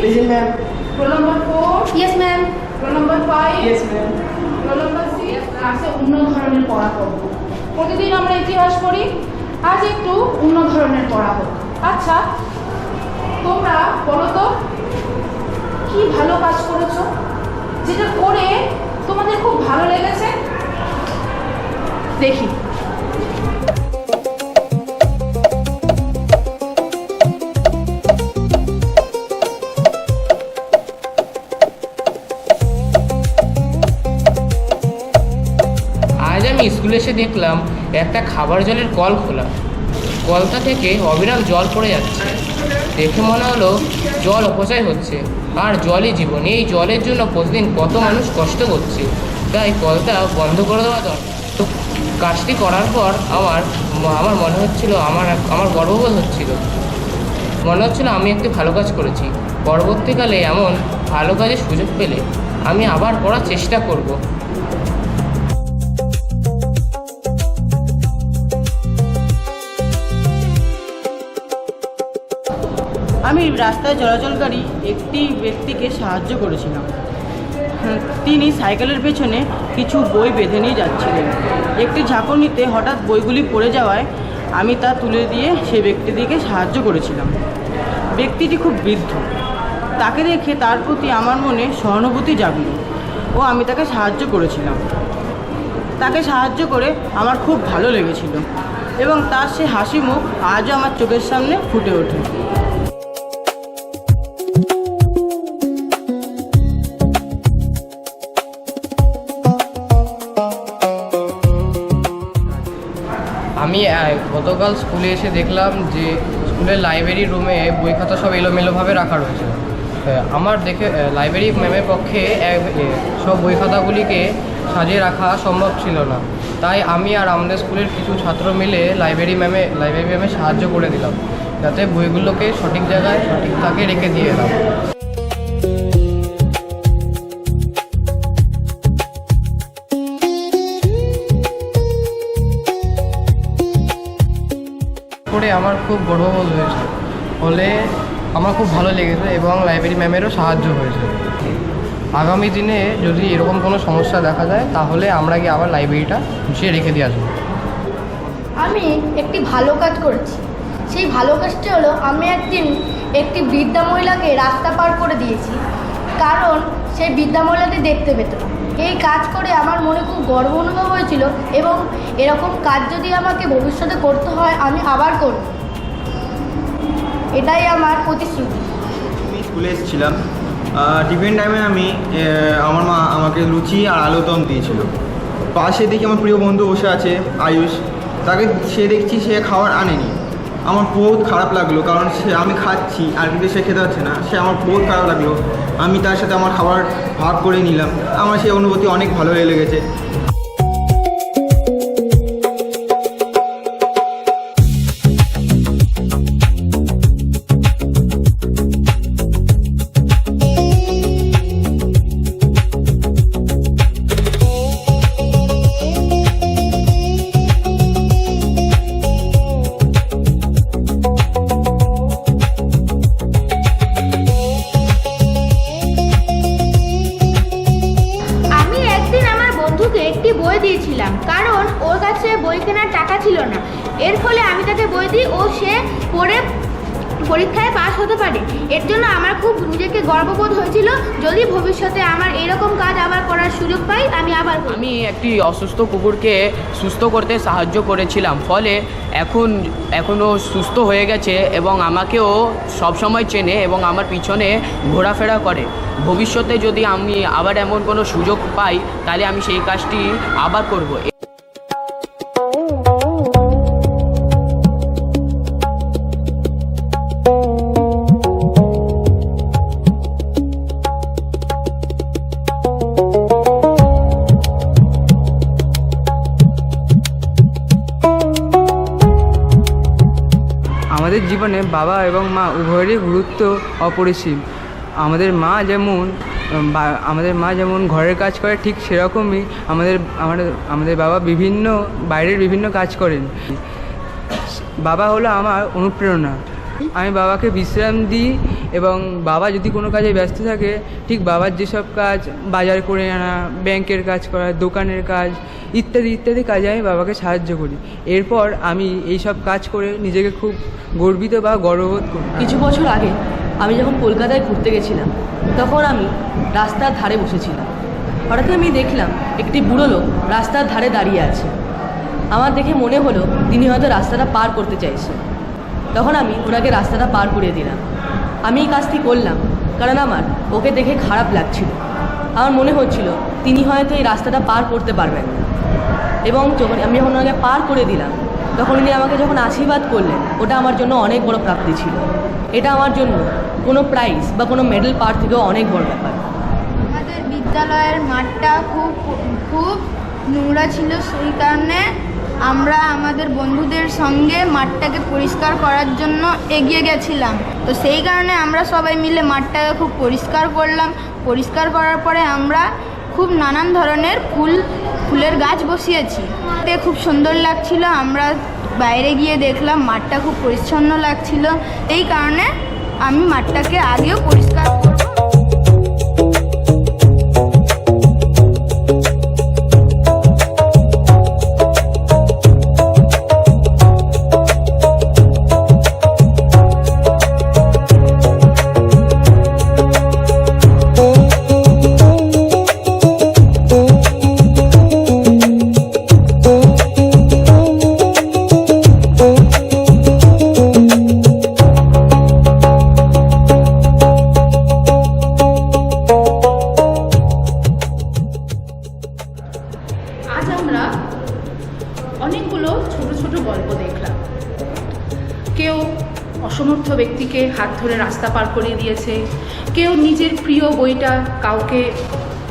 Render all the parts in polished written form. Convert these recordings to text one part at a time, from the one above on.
Present, ma'am. Roll number 4. Yes, ma'am. Roll number 5. Yes, ma'am. Roll number 6. ক্লাসে অন্য ধরনের পড়া করব। প্রতিদিন আমরা ইতিহাস পড়ি, আজ একটু অন্য ধরনের পড়া হোক। আচ্ছা, তোমরা বলো তো কি ভালো কাজ করেছো, যেটা করে তোমাদের খুব ভালো লেগেছে? দেখি। আজ আমি স্কুলে এসে দেখলাম একটা খাবার জলের কল খোলা। কলটা থেকে অবিরাম জল পড়ে যাচ্ছে। দেখে মনে হলো জল অপচয় হচ্ছে, আর জলই জীবন। এই জলের জন্য প্রতিদিন কত মানুষ কষ্ট করছে, তাই কলটা বন্ধ করে দেওয়া দরকার। তো কাজটি করার পর আমার মনে হচ্ছিল, আমার গর্ববোধ হচ্ছিল, মনে হচ্ছিল আমি একটি ভালো কাজ করেছি। পরবর্তীকালে এমন ভালো কাজের সুযোগ পেলে আমি আবার পড়ার চেষ্টা করব। আমি রাস্তায় চলাচলকারী একটি ব্যক্তিকে সাহায্য করেছিলাম। তিনি সাইকেলের পেছনে কিছু বই বেঁধে নিয়ে যাচ্ছিলেন। একটি ঝাঁকুনিতে হঠাৎ বইগুলি পড়ে যাওয়ায় আমি তা তুলে দিয়ে সেই ব্যক্তিটিকে সাহায্য করেছিলাম। ব্যক্তিটি খুব বৃদ্ধ। তাকে দেখে তার প্রতি আমার মনে সহানুভূতি জাগল ও আমি তাকে সাহায্য করেছিলাম। তাকে সাহায্য করে আমার খুব ভালো লেগেছিল এবং তার সে হাসি মুখ আজও আমার চোখের সামনে ফুটে ওঠে। আমি গতকাল স্কুলে এসে দেখলাম যে স্কুলের লাইব্রেরি রুমে বই খাতা সব এলোমেলোভাবে রাখা রয়েছে। আমার দেখে লাইব্রেরি ম্যামের পক্ষে সব বই খাতাগুলিকে সাজিয়ে রাখা সম্ভব ছিল না, তাই আমি আর আমাদের স্কুলের কিছু ছাত্র মিলে লাইব্রেরি ম্যামে সাহায্য করে দিলাম, যাতে বইগুলোকে সঠিক জায়গায় সঠিক থাকে রেখে দিয়ে এলাম। করে আমার খুব গর্ববোধ হয়েছে, ফলে আমার খুব ভালো লেগেছে এবং লাইব্রেরি ম্যামেরও সাহায্য হয়েছে। আগামী দিনে যদি এরকম কোনো সমস্যা দেখা যায় তাহলে আমরা গিয়ে আবার লাইব্রেরিটা গুছিয়ে রেখে দিয়ে আসবো। আমি একটি ভালো কাজ করেছি। সেই ভালো কাজটি হলো, আমি একদিন একটি বৃদ্ধা মহিলাকে রাস্তা পার করে দিয়েছি, কারণ সেই বৃদ্ধা মহিলাটি দেখতে পেত না। এই কাজ করে আমার মনে খুব গর্ব অনুভব হয়েছিল এবং এরকম কাজ যদি আমাকে ভবিষ্যতে করতে হয় আমি আবার করব। এটাই আমার প্রতিশ্রুতি। আমি স্কুলে এসেছিলাম, টিফিন টাইমে আমার মা আমাকে লুচি আর আলুর দম দিয়েছিল। পাশে দেখি আমার প্রিয় বন্ধু বসে আছে আয়ুষ, তাকে দেখছি সে খাবার আনেনি। আমার বহুত খারাপ লাগলো, কারণ আমি খাচ্ছি আর কিন্তু সে খেতে পারছে না। আমার বহুত খারাপ লাগলো। আমি তার সাথে আমার খাবার ভাগ করে নিলাম। আমার সেই অনুভূতি অনেক ভালো লেগেছে। একটি বই দিয়েছিলাম, কারণ ওর কাছে বই কেনার টাকা ছিল না। এর ফলে আমি তাকে বই দিই ও সে পড়ে পরীক্ষায় পাস হতে পারে। এর জন্য আমার খুব নিজেকে গর্ববোধ হয়েছিল। যদি ভবিষ্যতে আমার এরকম কাজ আবার করার সুযোগ পাই আমি আবার করব। আমি একটি অসুস্থ কুকুরকে সুস্থ করতে সাহায্য করেছিলাম, ফলে এখনও সুস্থ হয়ে গেছে এবং আমাকেও সবসময় চেনে এবং আমার পিছনে ঘোরাফেরা করে। ভবিষ্যতে যদি আমি আবার এমন কোনো সুযোগ পাই তাহলে আমি সেই কাজটি আবার করব। আমাদের জীবনে বাবা এবং মা উভয়েরই গুরুত্ব অপরিসীম। আমাদের মা যেমন ঘরের কাজ করে, ঠিক সেরকমই আমাদের বাবা বাইরের বিভিন্ন কাজ করেন। বাবা হলো আমার অনুপ্রেরণা। আমি বাবাকে বিশ্রাম দিই এবং বাবা যদি কোনো কাজে ব্যস্ত থাকে ঠিক বাবার যেসব কাজ বাজার করে আনা, ব্যাংকের কাজ করা, দোকানের কাজ ইত্যাদি ইত্যাদি কাজে আমি বাবাকে সাহায্য করি। এরপর আমি এই সব কাজ করে নিজেকে খুব গর্বিত বা গর্ববোধ করি। কিছু বছর আগে আমি যখন কলকাতায় ঘুরতে গেছিলাম তখন আমি রাস্তার ধারে বসেছিলাম। হঠাৎ আমি দেখলাম একটি বুড়ো লোক রাস্তার ধারে দাঁড়িয়ে আছে। আমার দেখে মনে হলো তিনি হয়তো রাস্তাটা পার করতে চাইছে। তখন আমি ওনাকে রাস্তাটা পার করে দিলাম। আমি এই কাজটি করলাম কারণ আমার ওকে দেখে খারাপ লাগছিল। আমার মনে হচ্ছিল তিনি হয়তো এই রাস্তাটা পার করতে পারবেন না। এবং আমি যখন ওনাকে পার করে দিলাম তখন উনি আমাকে যখন আশীর্বাদ করলেন, ওটা আমার জন্য অনেক বড় প্রাপ্তি ছিল। এটা আমার জন্য কোনো প্রাইজ বা কোনো মেডেল পাওয়ার থেকেও অনেক বড় ব্যাপার। আমাদের বিদ্যালয়ের মাঠটা খুব নোংরা ছিল, সেই কারণে আমরা আমাদের বন্ধুদের সঙ্গে মাঠটাকে পরিষ্কার করার জন্য এগিয়ে গেছিলাম। তো সেই কারণে আমরা সবাই মিলে মাঠটাকে খুব পরিষ্কার করলাম। পরিষ্কার করার পরে আমরা খুব নানান ধরনের ফুলের গাছ বসিয়েছি। এতে খুব সুন্দর লাগছিল। আমরা বাইরে গিয়ে দেখলাম মাঠটা খুব পরিচ্ছন্ন লাগছিল। এই কারণে আমি মাঠটাকে আগেও পরিষ্কার করব। আজ আমরা অনেকগুলো ছোট ছোট গল্প দেখলাম। কেউ অসমর্থ ব্যক্তিকে হাত ধরে রাস্তা পার করিয়ে দিয়েছে, কেউ নিজের প্রিয় বইটা কাউকে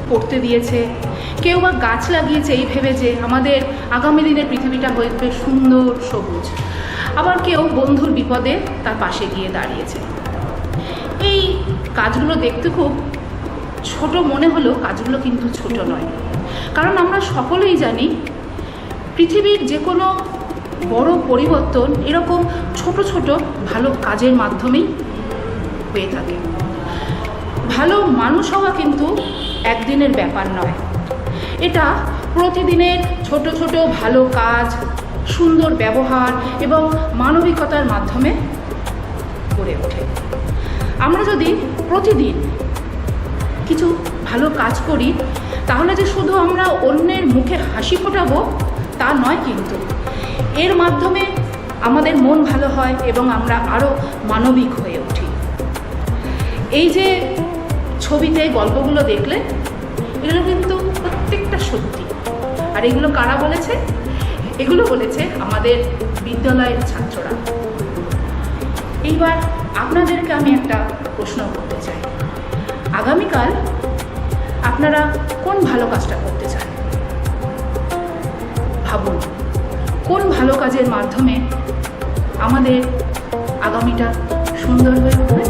পড়তে দিয়েছে, কেউ বা গাছ লাগিয়েছে এই ভেবে যে আমাদের আগামী দিনের পৃথিবীটা হয়ে সুন্দর সবুজ। আবার কেউ বন্ধুর বিপদে তার পাশে গিয়ে দাঁড়িয়েছে। এই কাজগুলো দেখতে খুব ছোট মনে হলেও কাজগুলো কিন্তু ছোট নয়। কারণ আমরা সকলেই জানি পৃথিবীর যে কোনো বড় পরিবর্তন এরকম ছোট ছোট ভালো কাজের মাধ্যমেই হয়ে থাকে। ভালো মানুষ হওয়া কিন্তু একদিনের ব্যাপার নয়, এটা প্রতিদিনের ছোট ছোট ভালো কাজ, সুন্দর ব্যবহার এবং মানবিকতার মাধ্যমে গড়ে ওঠে। আমরা যদি প্রতিদিন কিছু ভালো কাজ করি তাহলে যে শুধু আমরা অন্যের মুখে হাসি ফোটাবো তা নয়, কিন্তু এর মাধ্যমে আমাদের মন ভালো হয় এবং আমরা আরও মানবিক হয়ে উঠি। এই যে ছবিতে গল্পগুলো দেখলে এগুলো কিন্তু প্রত্যেকটা সত্যি। আর এগুলো কারা বলেছে? এগুলো বলেছে আমাদের বিদ্যালয়ের ছাত্ররা। এইবার আপনাদেরকে আমি একটা প্রশ্ন করতে চাই। আগামীকাল আপনারা কোন ভালো কাজটা করতে চান? ভাবুন কোন ভালো কাজের মাধ্যমে আমাদের আগামীটা সুন্দর হয়ে উঠবে।